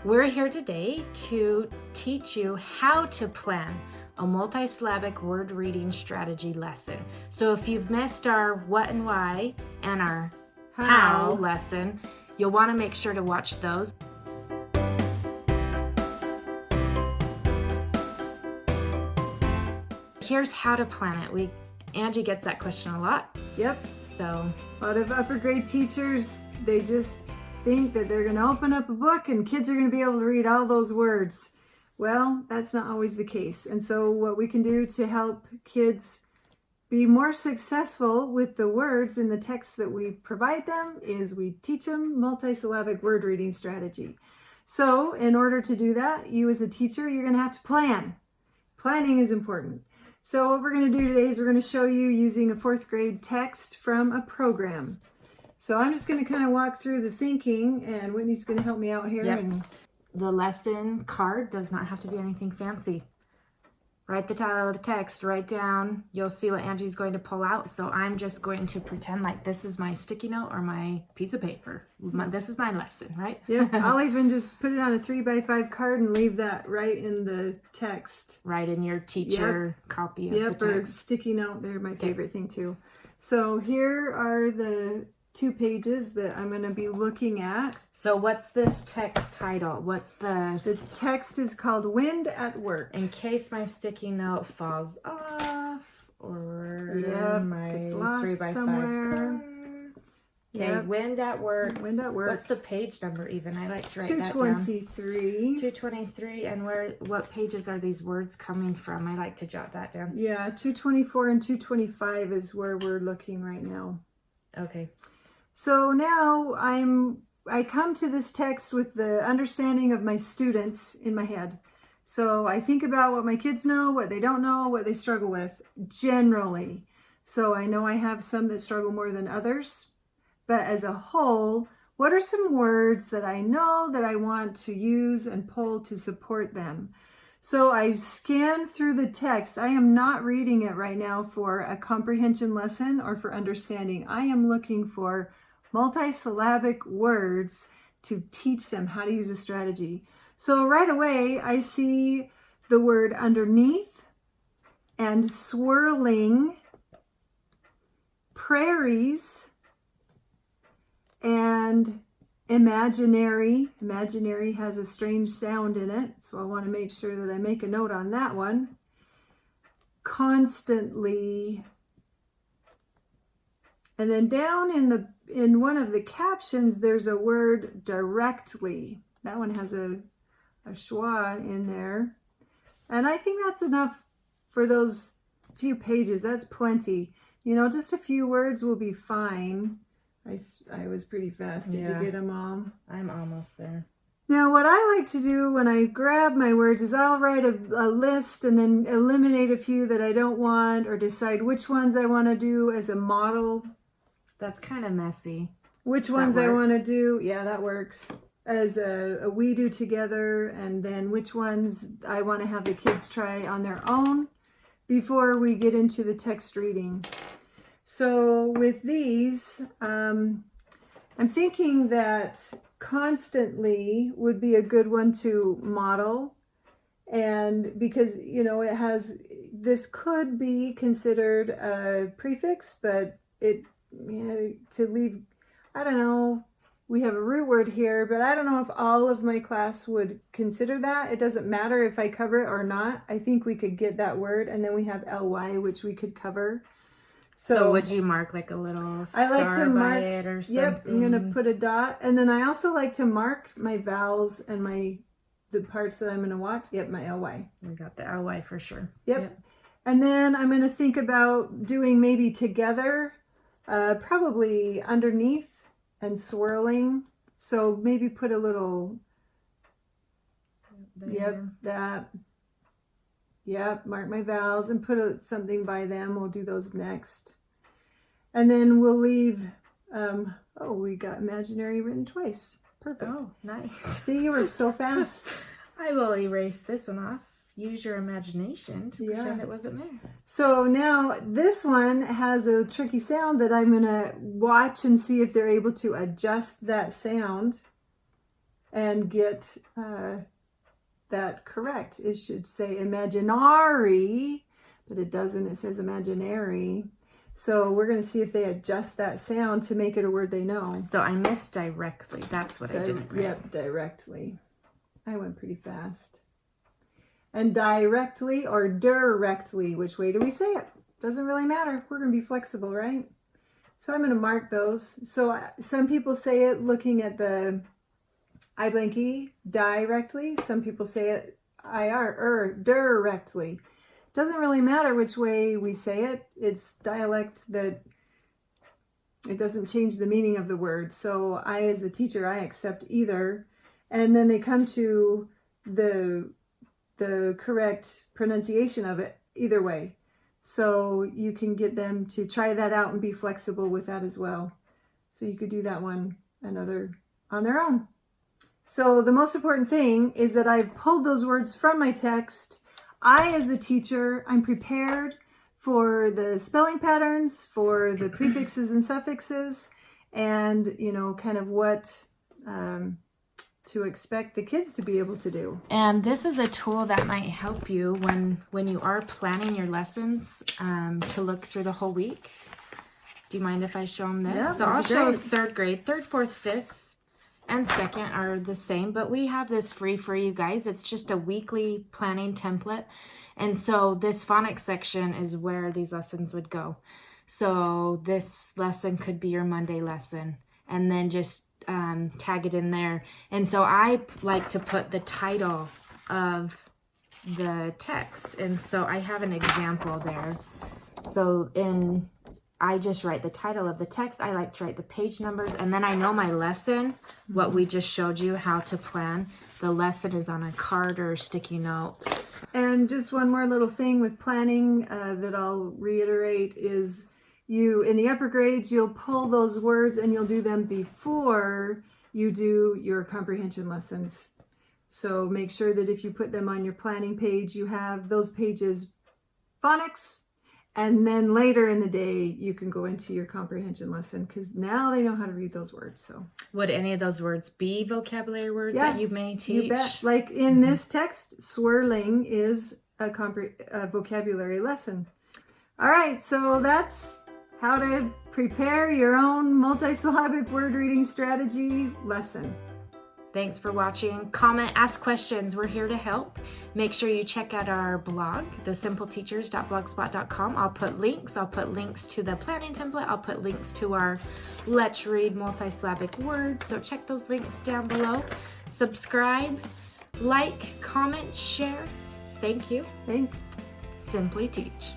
We're here today to teach you how to plan a multisyllabic word reading strategy lesson. So if you've missed our what and why and our how lesson, you'll want to make sure to watch those. Here's how to plan it. Angie gets that question a lot. Yep. So a lot of upper grade teachers, they just think that they're going to open up a book and kids are going to be able to read all those words. Well, that's not always the case. And so what we can do to help kids be more successful with the words in the text that we provide them is we teach them multisyllabic word reading strategy. So in order to do that, you as a teacher, you're going to have to plan. Planning is important. So what we're going to do today is we're going to show you using a 4th grade text from a program. So I'm just going to kind of walk through the thinking, and Whitney's going to help me out here. Yep. And the lesson card does not have to be anything fancy. Write the title of the text, write down, you'll see what Angie's going to pull out. So I'm just going to pretend like this is my sticky note or my piece of paper. This is my lesson, right? Yep, I'll even just put it on a 3x5 card and leave that right in the text. Right in your teacher copy of the text. Or sticky note, they're my favorite thing too. So here are the 2 pages that I'm going to be looking at. So what's this text title? The text is called Wind at Work. In case my sticky note falls off or my it's lost 3x5 somewhere. card. Okay, Wind at Work. Wind at Work. What's the page number even? I like to write that down. 223. 223. And what pages are these words coming from? I like to jot that down. Yeah, 224 and 225 is where we're looking right now. Okay. So now I come to this text with the understanding of my students in my head. So I think about what my kids know, what they don't know, what they struggle with generally. So I know I have some that struggle more than others. But as a whole, what are some words that I know that I want to use and pull to support them? So I scan through the text. I am not reading it right now for a comprehension lesson or for understanding. I am looking for multisyllabic words to teach them how to use a strategy. So right away, I see the word underneath and swirling, prairies, and imaginary. Imaginary has a strange sound in it, so I want to make sure that I make a note on that one. Constantly. And then down in one of the captions, there's a word directly. That one has a schwa in there. And I think that's enough for those few pages. That's plenty. You know, just a few words will be fine. I was pretty fast to get them all. I'm almost there. Now, what I like to do when I grab my words is I'll write a list and then eliminate a few that I don't want or decide which ones I want to do as a model. That's kind of messy. Which ones I want to do, that works, as a we do together, and then which ones I want to have the kids try on their own before we get into the text reading. So with these, I'm thinking that constantly would be a good one to model. And because, you know, this could be considered a prefix, but to leave, I don't know, we have a root word here, but I don't know if all of my class would consider that. It doesn't matter if I cover it or not. I think we could get that word, and then we have ly, which we could cover. So would you mark like a little star by it or something? Yep, I'm going to put a dot. And then I also like to mark my vowels and the parts that I'm going to watch. Yep, my ly. We got the ly for sure. Yep. And then I'm going to think about doing maybe together, probably underneath and swirling. So maybe put a little, that. Yep, mark my vowels and put something by them. We'll do those next. And then we'll leave, we got imaginary written twice. Perfect. Oh, nice. See, you were so fast. I will erase this one off. Use your imagination to pretend it wasn't there. So now this one has a tricky sound that I'm going to watch and see if they're able to adjust that sound. and get that correct. It should say imaginary, but it doesn't. It says imaginary. So we're going to see if they adjust that sound to make it a word they know. So I missed directly. That's what I didn't write. Yep, directly. I went pretty fast. And directly or directly, which way do we say it? Doesn't really matter. We're going to be flexible, right? So I'm going to mark those. So some people say it looking at the I blanky directly. Some people say it directly. Doesn't really matter which way we say it. It's dialect that it doesn't change the meaning of the word. So I, as a teacher, I accept either. And then they come to the correct pronunciation of it either way. So you can get them to try that out and be flexible with that as well. So you could do that one another on their own. So the most important thing is that I've pulled those words from my text. I, as the teacher, I'm prepared for the spelling patterns, for the prefixes and suffixes, and, you know, kind of what to expect the kids to be able to do. And this is a tool that might help you when you are planning your lessons to look through the whole week. Do you mind if I show them this? Yeah, so I'll show great. 3rd grade. 3rd, 4th, 5th, and 2nd are the same, but we have this free for you guys. It's just a weekly planning template. And so this phonics section is where these lessons would go. So this lesson could be your Monday lesson, and then just tag it in there. And so I like to put the title of the text. And so I have an example there. So I just write the title of the text. I like to write the page numbers, and then I know my lesson, what we just showed you, how to plan. The lesson is on a card or a sticky note. And just one more little thing with planning that I'll reiterate is in the upper grades, you'll pull those words and you'll do them before you do your comprehension lessons. So make sure that if you put them on your planning page, you have those pages phonics, and then later in the day, you can go into your comprehension lesson because now they know how to read those words. So would any of those words be vocabulary words that you may teach? You bet. Like in this text, swirling is a vocabulary lesson. All right, so that's how to prepare your own multisyllabic word reading strategy lesson. Thanks for watching. Comment, ask questions. We're here to help. Make sure you check out our blog, thesimpleteachers.blogspot.com. I'll put links. I'll put links to the planning template. I'll put links to our Let's Read multisyllabic words. So check those links down below. Subscribe, like, comment, share. Thank you. Thanks. Simply Teach.